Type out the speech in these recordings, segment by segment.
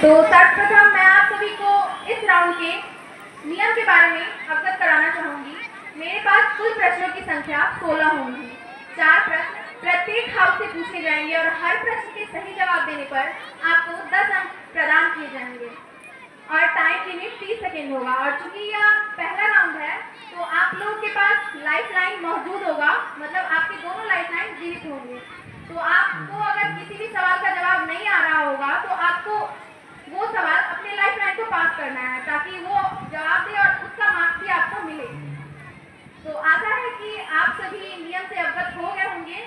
तो सर्वप्रथम मैं आप सभी को इस राउंड के नियम के बारे में अवगत कराना चाहूंगी। मेरे पास कुल प्रश्नों की संख्या 16 होंगी। 4 प्रश्न प्रत्येक हाउस से पूछे जाएंगे और हर प्रश्न के सही जवाब देने पर आपको 10 अंक प्रदान किए जाएंगे और टाइम लिमिट 30 सेकेंड होगा। और चूंकि यह पहला राउंड है तो आप लोगों के पास लाइफ लाइन मौजूद होगा, मतलब आपके दोनों लाइफ लाइन जीवित होंगे। तो आपको अगर किसी भी सवाल का जवाब नहीं आ रहा होगा तो आपको वो सवाल अपने लाइफ लाइन को पास करना है ताकि वो जवाब दे और उसका मार्क्स भी आपको मिले। तो आशा है कि आप सभी नियम से अवगत हो गए होंगे।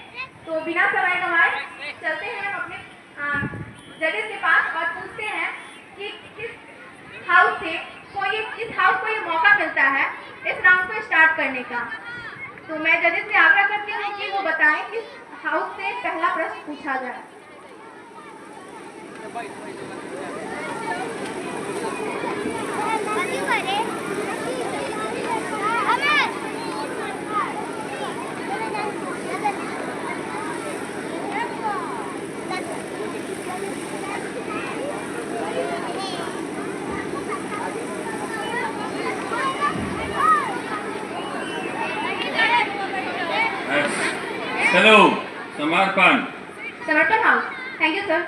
तो बिना समय गंवाए चलते हैं हम अपने जजेस के पास और पूछते हैं कि किस हाउस को ये मौका मिलता है इस राउंड को स्टार्ट करने का। तो मैं जजेस से आग्रह करती हूँ कि वो बताएं किस हाउस से पहला प्रश्न पूछा जाए। हेलो, समर्पण हाउस। Thank you sir.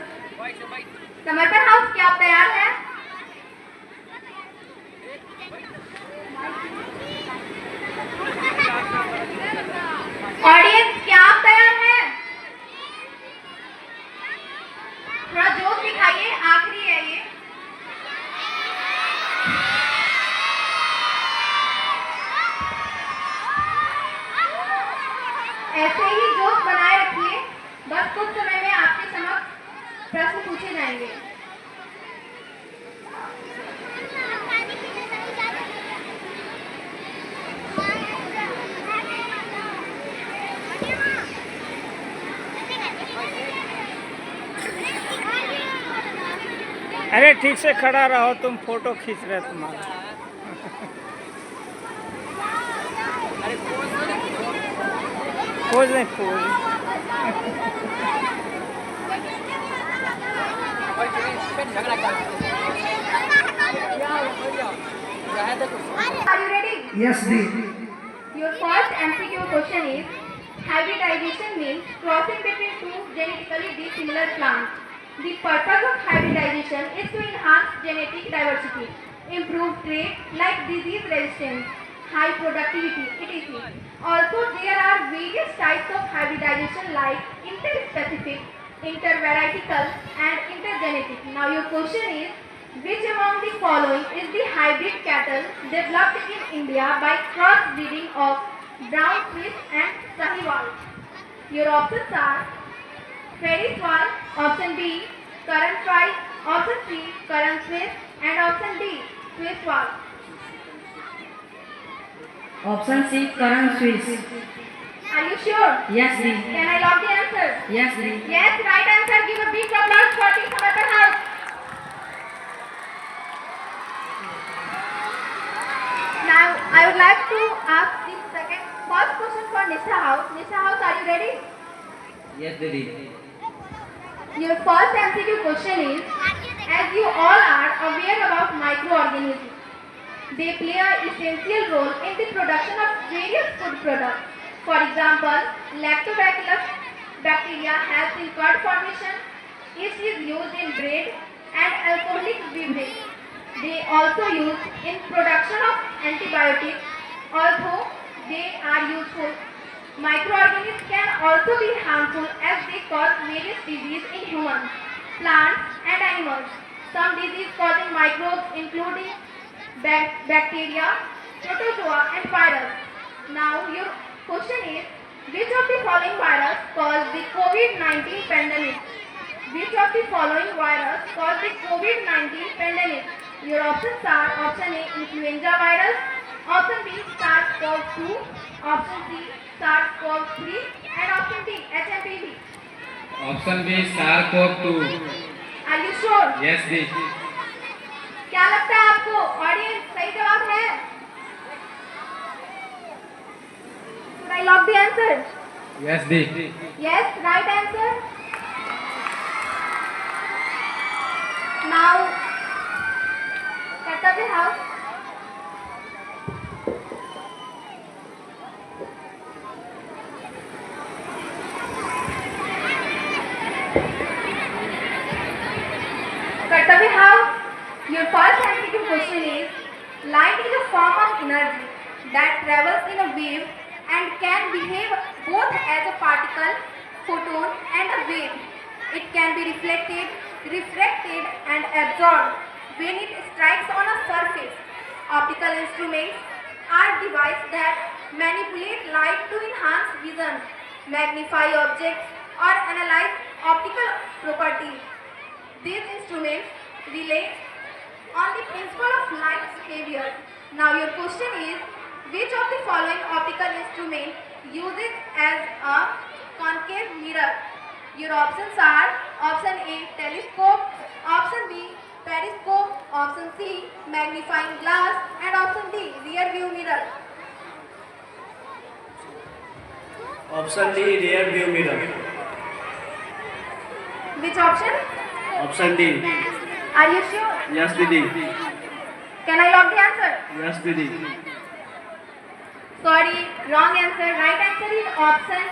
समर्पण हाउस, क्या आप तैयार हैं? ऑडियंस, क्या आप तैयार हैं? थोड़ा जोश दिखाइए, आखिरी है ये। ऐसे ही जोश बनाए रखिए। बस कुछ समय में आपके समक्ष प्रश्न पूछे जाएंगे। अरे ठीक से खड़ा रहो, तुम फोटो खींच रहे तुम्हारा। पोज नहीं, pose. Are you ready? Yes, Dee. Your first MCQ question is, hybridization means crossing between two genetically dissimilar plants. The purpose of hybridization is to enhance genetic diversity, improve traits like disease resistance, high productivity, etc. Also, there are various types of hybridization like interspecific, intervarietal, and intergenetic. Now, your question is, which among the following is the hybrid cattle developed in India by crossbreeding of brown Swiss and Sahiwal? Your options are Ferriswal, option B, Karan Fry, option C, Karan Swiss, and option D, Swisswal. Option C, Karan Swiss. Are you sure? Yes, Dee. Can I lock the answer? Yes, Dee. Yes, right answer. Give a big applause for the Samarkand House. Now, I would like to ask the first question for Nisha House. Nisha House, are you ready? Yes, Dee. Your first MCQ question is, as you all are aware about microorganisms, they play an essential role in the production of various food products. For example, lactobacillus bacteria helps in curd formation. It is used in bread and alcoholic beverages. They also used in production of antibiotics. Although they are useful, microorganisms can also be harmful as they cause various diseases in humans, plants, and animals. Some disease-causing microbes including bacteria, protozoa, and virus. Now, your question is, which of the following virus caused the COVID-19 pandemic? Which of the following virus caused the COVID-19 pandemic? Your options are option A, influenza virus, option B, SARS-CoV-2, option C, SARS-CoV-3, and option D, HMPV. Option B, SARS-CoV-2. Are you sure? Yes दी। क्या लगता है आपको? Audience, सही जवाब है? Should I lock the answer? Yes the. Yes, right answer. Now, Kartavya House. Kartavya House, your first MCQ question is, light is a form of energy that travels in a wave and can behave both as a particle, photon and a wave. It can be refracted and absorbed when it strikes on a surface. Optical instruments are devices that manipulate light to enhance vision, magnify objects or analyze optical properties. These instruments rely on the principle of light's behavior. Now your question is, which of the following optical instrument uses as a concave mirror? Your options are option A, telescope, option B, periscope, option C, magnifying glass and option D, rear view mirror. Option D, rear view mirror. Which option? Option D. Are you sure? Yes, Didi. Can I lock the answer? Yes, Didi. Sorry, wrong answer. Right answer is option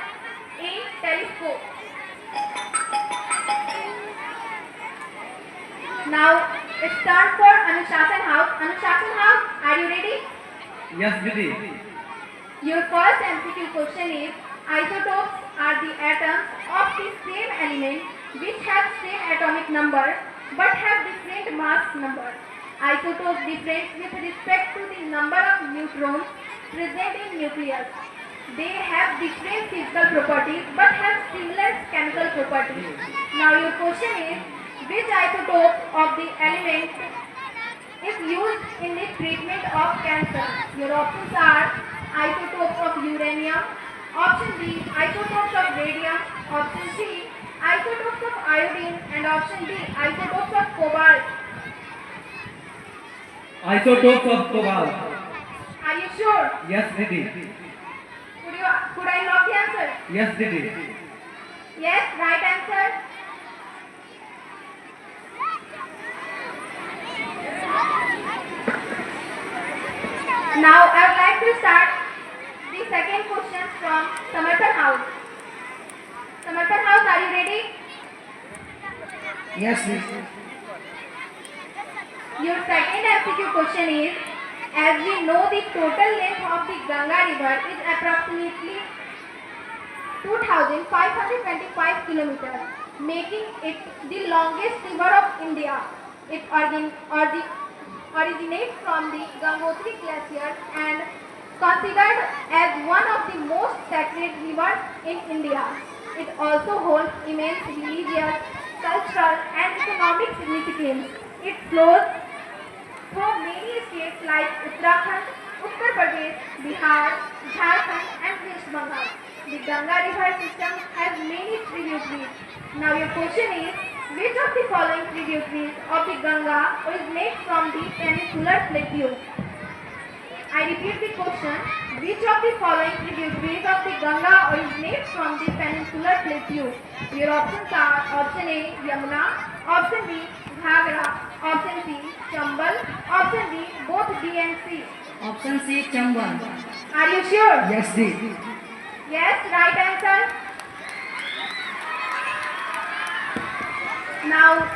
A, telescope. Now it's time for Anushasan House. Anushasan House, are you ready? Yes, Didi. Your first MCQ question is, isotopes are the atoms of the same element which have same atomic number but have different mass number. Isotopes differ with respect to the number of neutrons present in nucleus. They have different physical properties but have similar chemical properties. Now your question is, which isotope of the element is used in the treatment of cancer? Your options are isotopes of uranium, option B, isotopes of radium, option C, isotopes of iodine and option D, isotopes of cobalt. Isotopes of cobalt. Are you sure? Yes, Didi. Could I lock the answer? Yes, Didi. Yes, right answer. Now I would like to start the second question from Samarthan House. Samarthan House, are you ready? Yes, Didi. Your second MCQ question is, as we know the total length of the Ganga river is approximately 2,525 kilometers, making it the longest river of India. It originates from the Gangotri Glacier and considered as one of the most sacred rivers in India. It also holds immense religious, cultural and economic significance. It flows through many states like Uttarakhand, Uttar Pradesh, Bihar, Jharkhand and West Bengal. The Ganga river system has many tributaries. Now your question is, which of the following tributaries of the Ganga originates from the peninsular plateau? I repeat the question, which of the following tributaries of the Ganga originates from the peninsular plateau? Your options are option A, Yamuna, option B, Ghagra, option C, Chambal, option D, both D and C. Option C, Chambal. Are you sure? Yes, Didi. Yes, right answer. Now,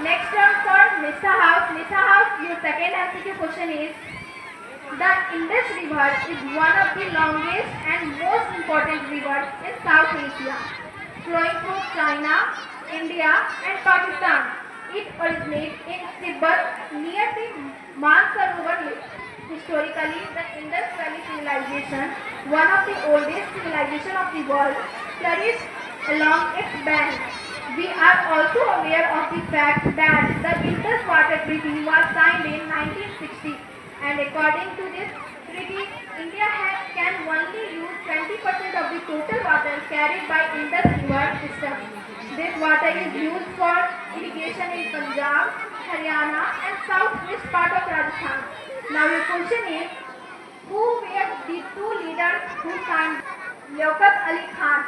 next turn for Mr. House. Mr. House, your second MCQ question is, the Indus River is one of the longest and most important rivers in South Asia, flowing through China, India and Pakistan. It originates in Tibet near the Mansarovar Lake. Historically, the Indus Valley civilization, one of the oldest civilizations of the world, flourished along its banks. We are also aware of the fact that the Indus Water Treaty was signed in 1960, and according to this treaty, India can only use 20% of the total water carried by Indus River system. This water is used for irrigation in Punjab, Haryana and southwest part of Rajasthan. Now your question is, who were the two leaders who signed Liaquat Ali Khan?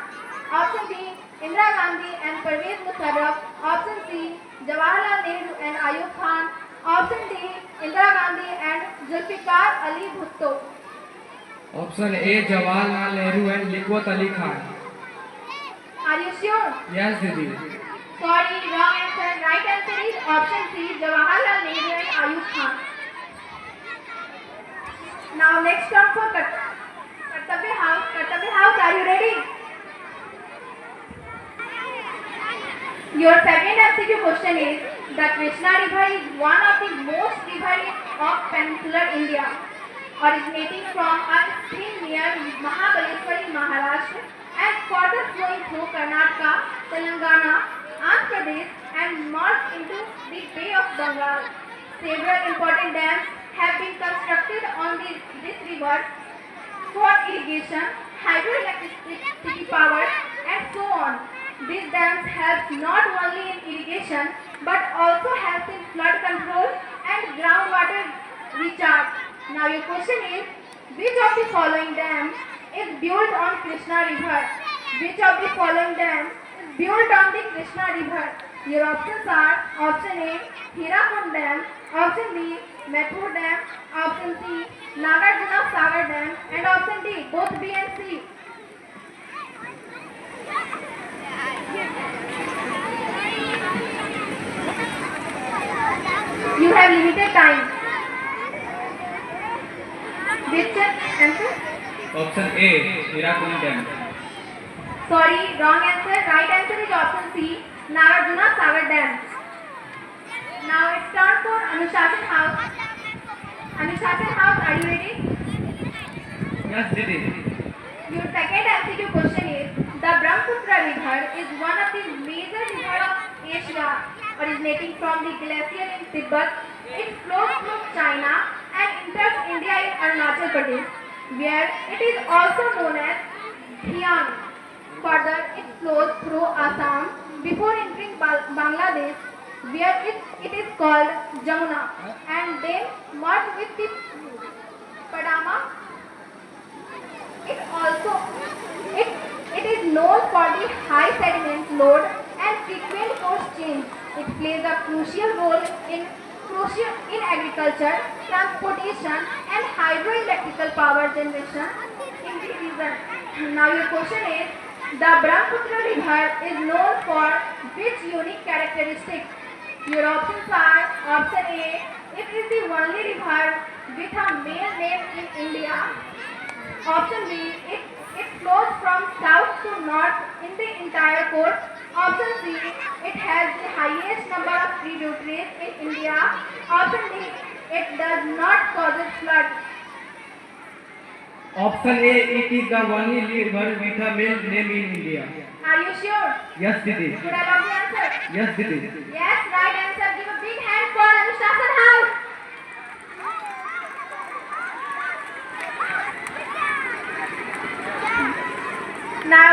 Option B, Indira Gandhi and Pervez Musharraf. Option C, Jawaharlal Nehru and Ayub Zulfikar Ali Bhutto. Option A Jawaharlal Nehru and Liaquat Ali Khan. Are you sure? Yes, Didi. Sorry, wrong answer. Right answer is option C, Jawaharlal Nehru and Ayub Khan. Now next term for Kartavya House. Kartavya House, are you ready? Your second MCQ question is, the Krishna River is one of the most rivers of peninsular India, originating from a stream near Mahabaleshwar in Maharashtra and further flowing through Karnataka, Telangana, Andhra Pradesh and merged into the Bay of Bengal. Several important dams have been constructed on this river for irrigation, hydroelectricity power and so on. These dams help not only in irrigation but also help in flood control and groundwater recharge. Now your question is, which of the following dams is built on Krishna River? Which of the following dams is built on the Krishna River? Your options are option A, Hirakund Dam, option B, Methur Dam, option C, Nagarjuna Sagar Dam and option D, both B and C. You have limited time. Which answer? Option A Hirakund Dam. Sorry, wrong answer. Right answer is option C, Nagarjuna Sagar Dam. Now it's turn for Anushashan House. Anushashan House, are you ready? Yes, Didi. Your second MCQ question is, the Brahmaputra River is one of the major rivers of Asia, originating from the glacier in Tibet. It flows through China and enters India in Arunachal Pradesh, where it is also known as Dhiang. Further, it flows through Assam before entering Bangladesh, where it is called Jamuna, and then merged with the Padma. It is known for the high sediment load and frequent course change. It plays a crucial role in agriculture, transportation and hydroelectrical power generation in the region. Now your question is, the Brahmaputra River is known for which unique characteristic? Your options are option A, it is the only river with a male name in India. Option B, it flows from south to north in the entire course. Option C, it has the highest number of tributaries in India. Option D, it does not cause flood. Option A, it is the only river with a male name in India. Are you sure? Yes, Didi. Should I log the answer? Yes, Didi. Yes, right answer. Give a big hand for Anushashan House. Now,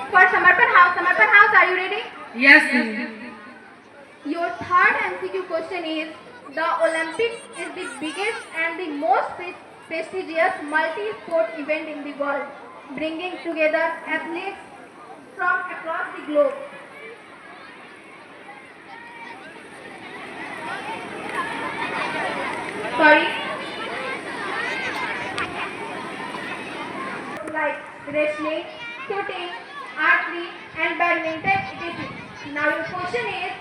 for Samarpan House, are you ready? Yes, Didi. Your third MCQ question is, the Olympics is the biggest and the most prestigious multi-sport event in the world, bringing together athletes from across the globe. Sorry. Like wrestling, shooting, archery and badminton, etc. Now your question is,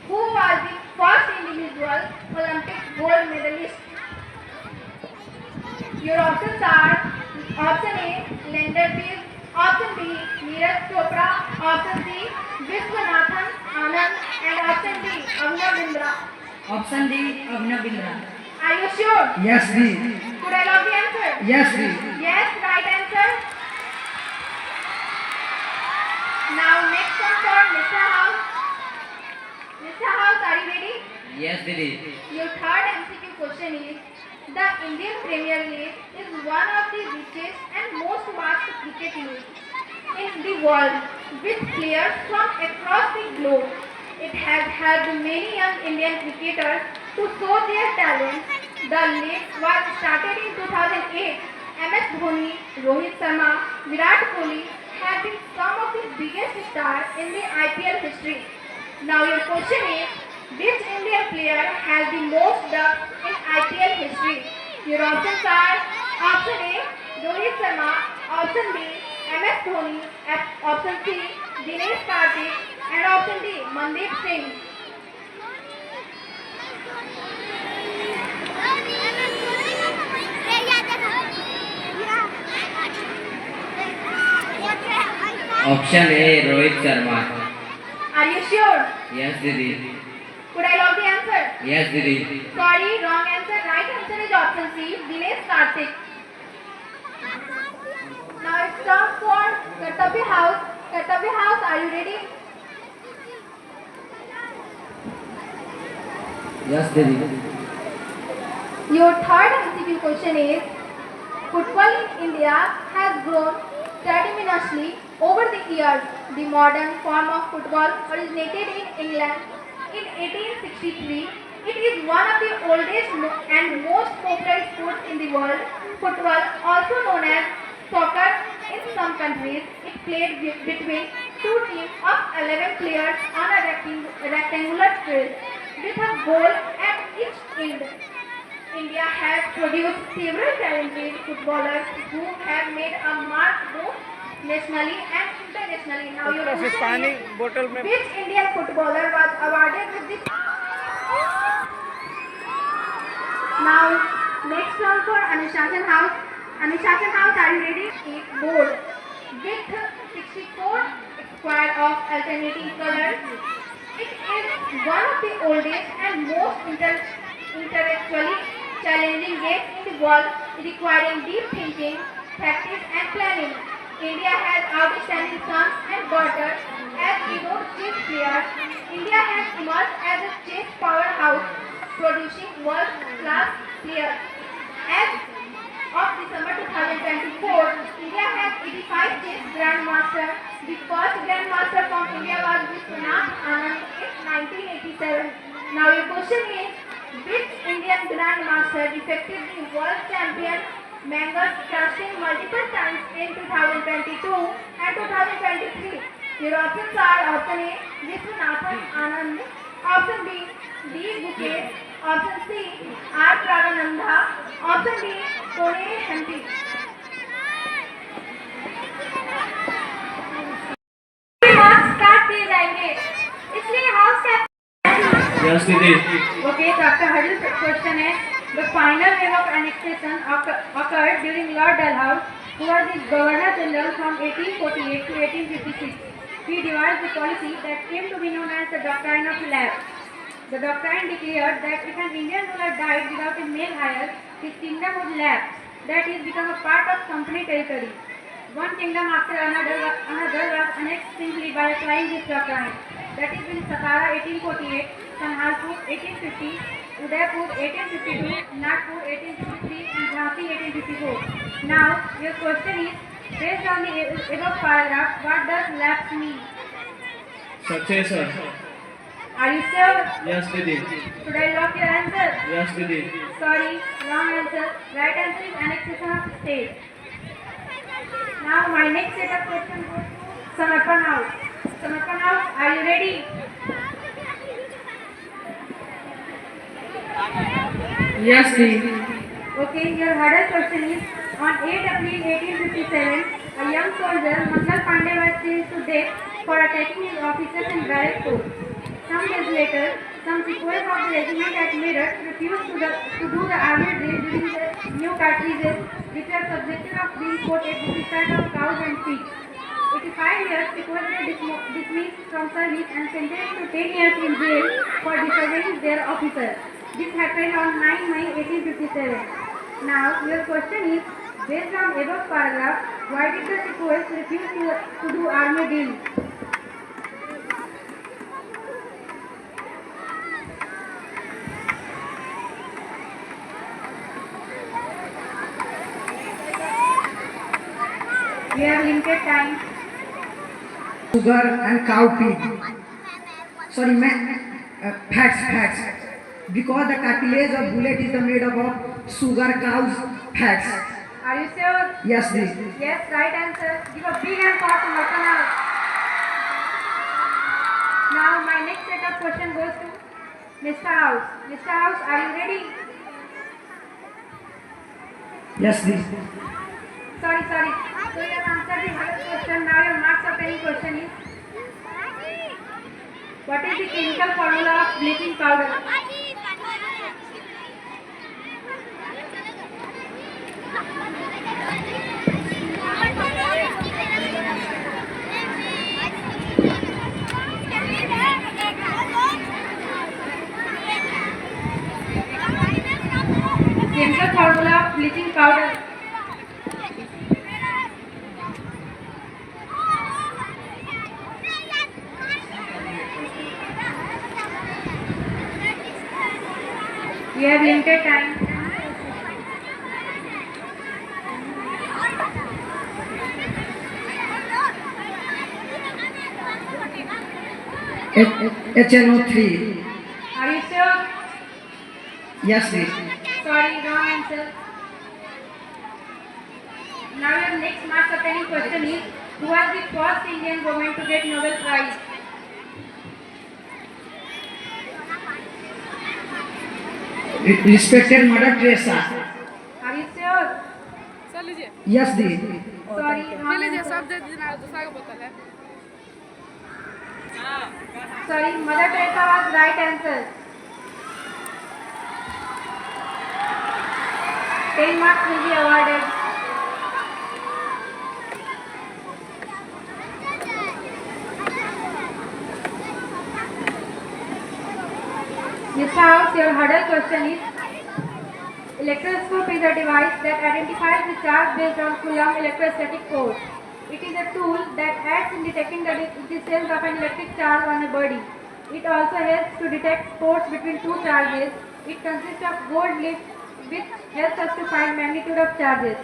who was the first individual Olympic gold medalist? Your options are option A, Lander Peace, option B, Neeraj Chopra, option C, Viswanathan Anand and option D, Avnav Bindra. Option D, Avnav Bindra. Are you sure? Yes, Didi. Could I log the answer? Yes, Didi. Yes, right answer. Now next one for Mr. House. Mr. House, are you ready? Yes, Didi. Your third MCQ question is, the Indian Premier League is one of the richest and most watched cricket leagues in the world, with players from across the globe. It has helped many young Indian cricketers to show their talent. The league was started in 2008. MS Dhoni, Rohit Sharma, Virat Kohli have been some of the biggest stars in the IPL history. Now your question is, which Indian player has the most ducks in IPL history? Your options are option A, Rohit Sharma, option B, MS Dhoni, option C, Dinesh Karthik, and option D, Mandeep Singh. Option A Rohit Sharma. Are you sure? Yes दीदी. Could I log the answer? Yes दीदी. Sorry, wrong answer. Right answer is option C, Dinesh Karthik. Now it's time for Kartavya House. Kartavya House, are you ready? Yes दीदी. Your third MCQ question is, football in India has grown tremendously over the years. The modern form of football originated in England in 1863. It is one of the oldest and most popular sports in the world. Football, also known as soccer in some countries, is played between two teams of 11 players on a rectangular field with a goal at each end. India has produced several talented footballers who have made a mark both nationally and internationally. Now your ऊपर से question पानी is, बोतल में which Indian footballer was awarded with this? Now next one for Anushashan House. Anushashan House, are you ready? It's board with 64 square of alternating colors. It is one of the oldest and most intellectually challenging games in the world, requiring deep thinking, practice and planning. India has outstanding sons and daughters as renowned chess players. India has emerged as a chess powerhouse, producing world-class players. As of December 2024, India has 85 chess grandmasters. The first grandmaster from India was Vishwanath Anand in 1987. Now your question is, which Indian grandmaster defeated the world champion Magnus Carlsen multiple times in 2022 and 2023? Your options are option A, Vishwanathan Anand, option B, D. Gukesh, option C, R. Pragananda, option D, Kone Hanti. Marks काट दिए जाएंगे, इसलिए house captain. Yes, Didi. Okay, so after hurdle question is, the final wave of annexation occurred during Lord Dalhousie, who was the Governor General from 1848 to 1856. He devised the policy that came to be known as the Doctrine of Lapse. The doctrine declared that if an Indian ruler died without a male heir, his kingdom would lapse, that is, become a part of company territory. One kingdom after another was annexed simply by applying this doctrine. That is in Satara 1848, Sanhalpur 1850, Udaipur 1852, Nagpur 1853 and Jhansi 1854. Now your question is, based on the above paragraph, what does lapse mean? Successor. Are you sure? Yes, Didi. Should I lock your answer? Yes, Didi. Sorry, wrong answer. Right answer is annexation of state. Now my next set of questions goes to Samarpan House. Samarpan House, are you ready? Yes, Didi. Okay, your hurdle question is, on 8 April 1857, a young soldier, Mangal Pandey, was chased to death for attacking his officers in barrack fort. Some days later, some sepoys of the regiment at Meerut refused to do the army drill during the new cartridges, which were subjected of being coated with the fat of cows and pigs. 85 years, sepoys were dismissed from service and sentenced to 10 years in jail for disobeying their officers. This happened on 9 May 1857. Now, your question is, based on above paragraph, why did the sepoys refuse to do army drill? We have limited time. Sugar and cow pig. Sorry, fats. Because the cartilage of bullet is made up of sugar, cows, fats. Are you sure? Yes, Didi. Yes, right answer. Give a big hand for Samarpan House. Now my next set of question goes to Mr. House. Mr. House, are you ready? Yes, please. Sorry. So you have answered the other question. Now your marks of any question is, what is the chemical formula of bleaching powder? Chemical formula of bleaching powder. You have limited time. HNO3. Are you sure? Yes, please. Sorry, wrong answer. Now your next marks of any question is, who was the first Indian woman to get Nobel Prize? Respected Mother Teresa. Are you sure? Yes, please. Sorry, wrong answer. Sorry, Mother Teresa was right answer. 10 marks will be awarded. Mr. House, your hurdle question is, electroscope is a device that identifies the charge based on Coulomb electrostatic force. It is a tool that aids in detecting the cells of an electric charge on a body. It also helps to detect force between two charges. It consists of gold leaf which helps us to find magnitude of charges.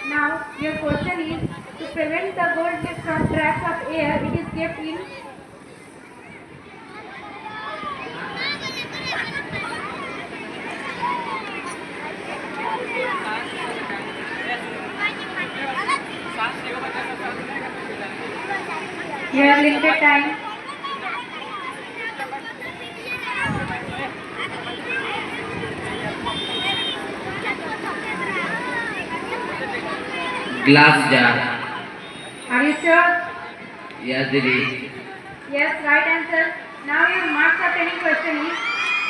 Now, your question is, to prevent the gold leaf from tracks of air, it is kept in you have limited time. Glass jar. Are you sure? Yes, Didi. Yes, right answer. Now your marks of any question is,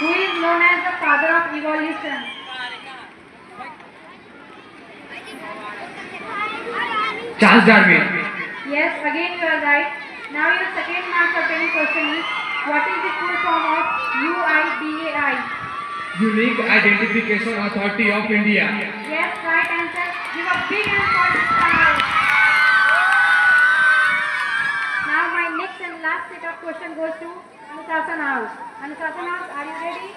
who is known as the father of evolution? Charles Darwin. Yes, again you are right. Now your second mark of any question is, what is the full form of UIDAI? Unique Identification Authority of India. Yes, right answer. Give a big hand for this child. Now my next and last set of question goes to Anushasana House. Anushasana House, are you ready?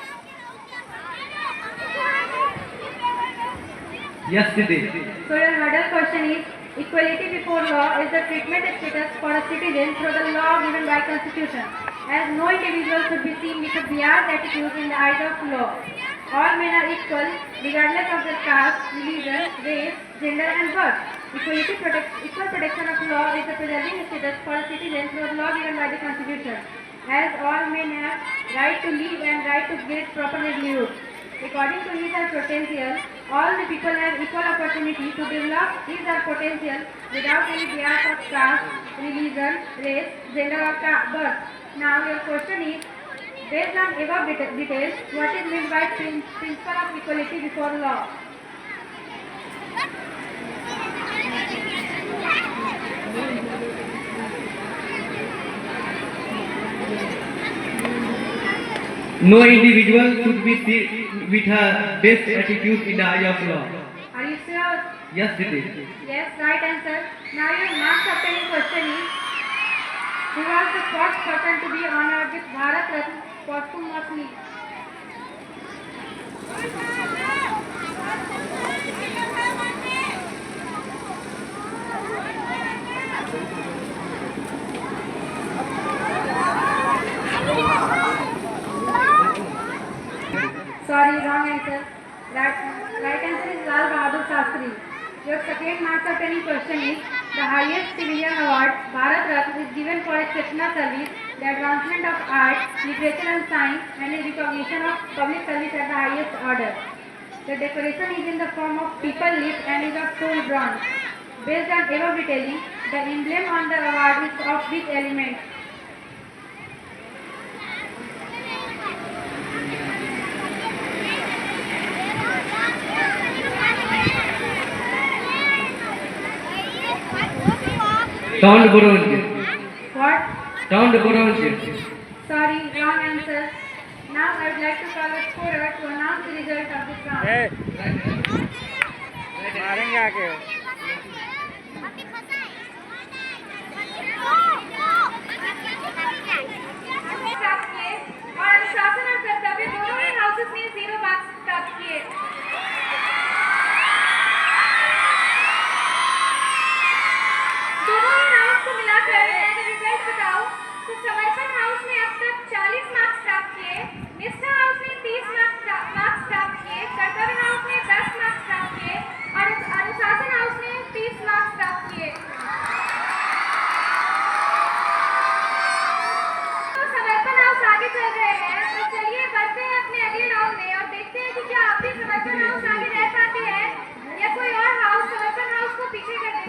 Yes, Didi. So your hurdle question is, equality before law is the treatment status for a citizen through the law given by Constitution, as no individual should be seen with a biased attitude in the eyes of law. All men are equal, regardless of their caste, religion, race, gender and birth. Equal protection of law is the preserving status for a citizen through the law given by the Constitution, as all men have right to live and right to get proper livelihood. According to his or potential, all the people have equal opportunity to develop his or potential without any bias of caste, religion, race, gender or birth. Now your question is, based on above details, what is meant by principle of equality before law? No individual should be seen with her best attitude in the eye of law. Are you sure? Yes, Didi. Yes, right answer. Now your marks of any question is, who was the first person to be honored with Bharat Ratna posthumously? Sorry, wrong answer. Right answer is Lal Bahadur Shastri. Your second marks of any question is, the highest civilian award, Bharat Ratna, is given for exceptional service, the advancement of art, literature and science, and in recognition of public service at the highest order. The decoration is in the form of people lift and is of full bronze. Based on above detailing, the emblem on the award is of which element? Turned bronze. What? Turned bronze. Sorry, wrong answer. Now I would like to call a scorer to announce the result of this round. ए, मारेंगे आके प्राप्त किए और अनुशासन और कर्तव्य दोनों ही houses ने 0 मार्क्स प्राप्त किए। दोनों ही हाउस को मिलाकर मैं अगर रिजल्ट बताऊं तो समर्पण हाउस ने अब तक 40 मार्क्स प्राप्त किए, निष्ठा हाउस ने 30 मार्क्स प्राप्त किए, कर्तव्य हाउस ने 10 मार्क्स प्राप्त किए और अनुशासन हाउस ने 30 मार्क्स प्राप्त किए। तो समर्पण हाउस आगे चल रहे हैं, तो चलिए बढ़ते हैं अपने अगले राउंड में और देखते हैं कि क्या अब भी समर्पण हाउस आगे रह पाती है या कोई और हाउस समर्पण हाउस को पीछे कर देती है।